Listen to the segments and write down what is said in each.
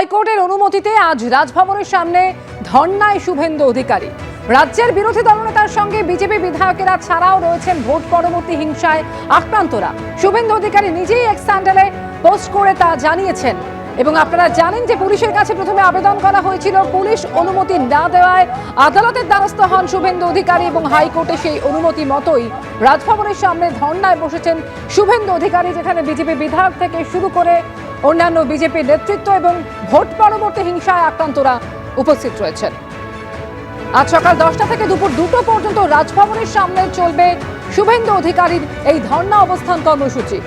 হাইকোর্টের অনুমতিতে আজ রাজভবনের সামনে ধর্নায় শুভেন্দু অধিকারী। রাজ্যের বিরোধী দলনেতার সঙ্গে বিজেপি বিধায়কেরা ছাড়াও রয়েছেন ভোট পরবর্তী হিংসায় আক্রান্তরা। শুভেন্দু অধিকারী নিজেই এক স্যান্ডেলে পোস্ট করে তা জানিয়েছেন। এবং আপনারা জানেন যে পুলিশের কাছে প্রথমে আবেদন করা হয়েছিল, পুলিশ অনুমতি না দেওয়ায় আদালতের দ্বারস্থ হন শুভেন্দু অধিকারী এবং হাইকোর্টে সেই অনুমতি মতোই রাজভবনের সামনে ধর্নায় বসেছেন শুভেন্দু অধিকারী, যেখানে বিজেপি বিধায়ক থেকে শুরু করে অন্যান্য বিজেপি নেতৃত্ব এবং ভোট পরবর্তী হিংসায় আক্রান্তরা উপস্থিত রয়েছেন। আজ সকাল 10টা থেকে দুপুর 2টো পর্যন্ত রাজভবনের সামনে চলবে শুভেন্দু অধিকারীর এই ধর্ণা অবস্থান কর্মসূচি।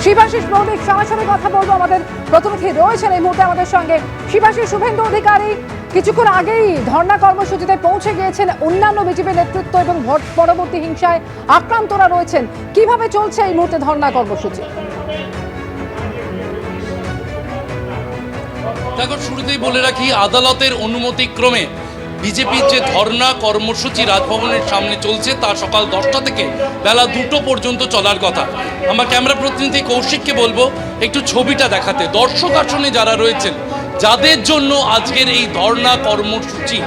শিবাশিস মৌলিক সরাসরি কথা বলবো, আমাদের প্রতিনিধি রয়েছেন এই মুহূর্তে আমাদের সঙ্গে। শিবাশিস, শুভেন্দু অধিকারী কিছুক্ষণ আগেই ধর্ণা কর্মসূচিতে পৌঁছে গিয়েছেন, অন্যান্য বিজেপি নেতৃত্ব এবং ভোট পরবর্তী হিংসায় আক্রান্তরা রয়েছেন। কিভাবে চলছে এই মুহূর্তে ধর্ণা কর্মসূচি? দেখো, শুরুতেই বলে রাখি, আদালতের অনুমতিক্রমে বিজেপির যে ধর্ণা কর্মসূচি রাজভবনের সামনে চলছে তা সকাল 10টা থেকে বেলা 2টো পর্যন্ত চলার কথা। আমার ক্যামেরা প্রতিনিধি কৌশিককে বলবো একটু ছবিটা দেখাতে। দর্শক আসনে যারা রয়েছেন, যাদের জন্য আজকের এই ধর্ণা কর্মসূচি,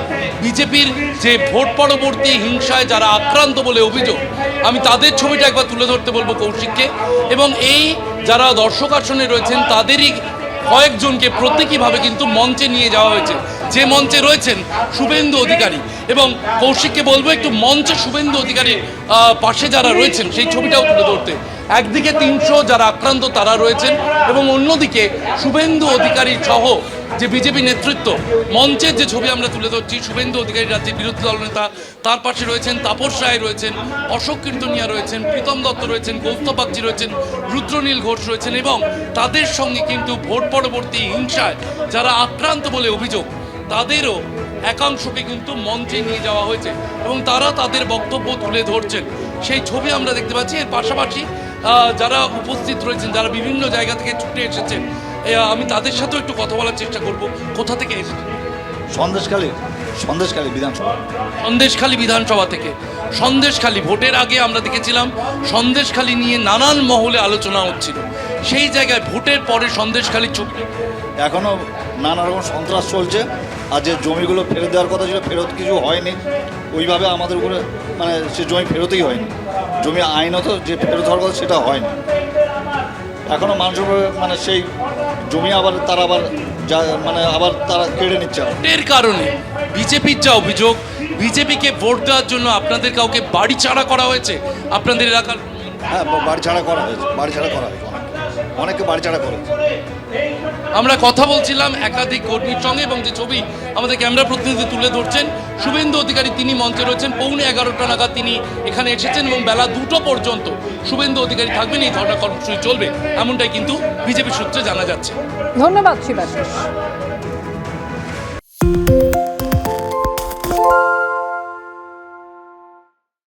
বিজেপির যে ভোট পরবর্তী হিংসায় যারা আক্রান্ত বলে অভিযোগ, আমি তাদের ছবিটা একবার তুলে ধরতে বলবো কৌশিককে। এবং এই যারা দর্শক আসনে রয়েছেন তাদেরই কয়েকজনকে প্রতীকীভাবে কিন্তু মঞ্চে নিয়ে যাওয়া হয়েছে, যে মঞ্চে রয়েছেন শুভেন্দু অধিকারী। এবং কৌশিককে বলবো একটু মঞ্চে শুভেন্দু অধিকারীর পাশে যারা রয়েছেন সেই ছবিটাও তুলে ধরতে। একদিকে 300 যারা আক্রান্ত তারা রয়েছেন এবং অন্যদিকে শুভেন্দু অধিকারী সহ যে বিজেপি নেতৃত্ব, মঞ্চের যে ছবি আমরা তুলে ধরছি, শুভেন্দু অধিকারী রাজ্যের বিরোধী দলনেতা, তার পাশে রয়েছেন তাপস রায় রয়েছেন, অশোক কীর্তনিয়া রয়েছেন, প্রীতম দত্ত রয়েছেন, গৌতম বাগচি রয়েছেন, রুদ্রনীল ঘোষ রয়েছেন এবং তাদের সঙ্গে কিন্তু ভোট পরবর্তী হিংসায় যারা আক্রান্ত বলে অভিযোগ তাদেরও একাংশকে কিন্তু মঞ্চে নিয়ে যাওয়া হয়েছে এবং তারা তাদের বক্তব্য তুলে ধরছেন। সেই ছবি আমরা দেখতে পাচ্ছি। এর পাশাপাশি যারা উপস্থিত রয়েছেন, যারা বিভিন্ন জায়গা থেকে ছুটে এসেছেন, আমি তাদের সাথেও একটু কথা বলার চেষ্টা করব। কোথা থেকে এসেছেন? সন্দেশখালী বিধানসভা। সন্দেশখালী বিধানসভা থেকে। সন্দেশখালী ভোটের আগে আমরা দেখেছিলাম সন্দেশখালী নিয়ে নানান মহলে আলোচনা হচ্ছিল, সেই জায়গায় ভোটের পরে সন্দেশখালী চুপ। এখনও নানা রকম সন্ত্রাস চলছে। আর যে জমিগুলো ফেরত দেওয়ার কথা ছিল, ফেরত কিছু হয়নি ওইভাবে আমাদের উপরে, মানে সে জমি ফেরতই হয়নি। জমি আইনত যে ফেরত হওয়ার কথা সেটা হয়নি। এখনও মানুষের উপরে মানে সেই জমি আবার তারা আবার তারা কেড়ে নিচ্ছে। এর কারণে বিজেপির যা অভিযোগ, বিজেপিকে ভোট দেওয়ার জন্য আপনাদের কাউকে বাড়ি ছাড়া করা হয়েছে আপনাদের এলাকার। হ্যাঁ, বাড়ি ছাড়া করা হয়েছে, অনেকে বাড়ি ছাড়া করেছে। আমরা কথা বলছিলাম একাধিক কর্মীর সঙ্গে এবং যে ছবি আমাদের ক্যামেরা প্রতিনিধি তুলে ধরছেন, শুভেন্দু অধিকারী তিনি মঞ্চে রয়েছেন। 11:15 নাগাদ তিনি এখানে এসেছেন এবং বেলা 2টো পর্যন্ত শুভেন্দু অধিকারী থাকবেন। এই ধর্ণা কর্মসূচি চলবে এমনটাই কিন্তু বিজেপি সূত্রে জানা যাচ্ছে। ধন্যবাদ শিবাশিস।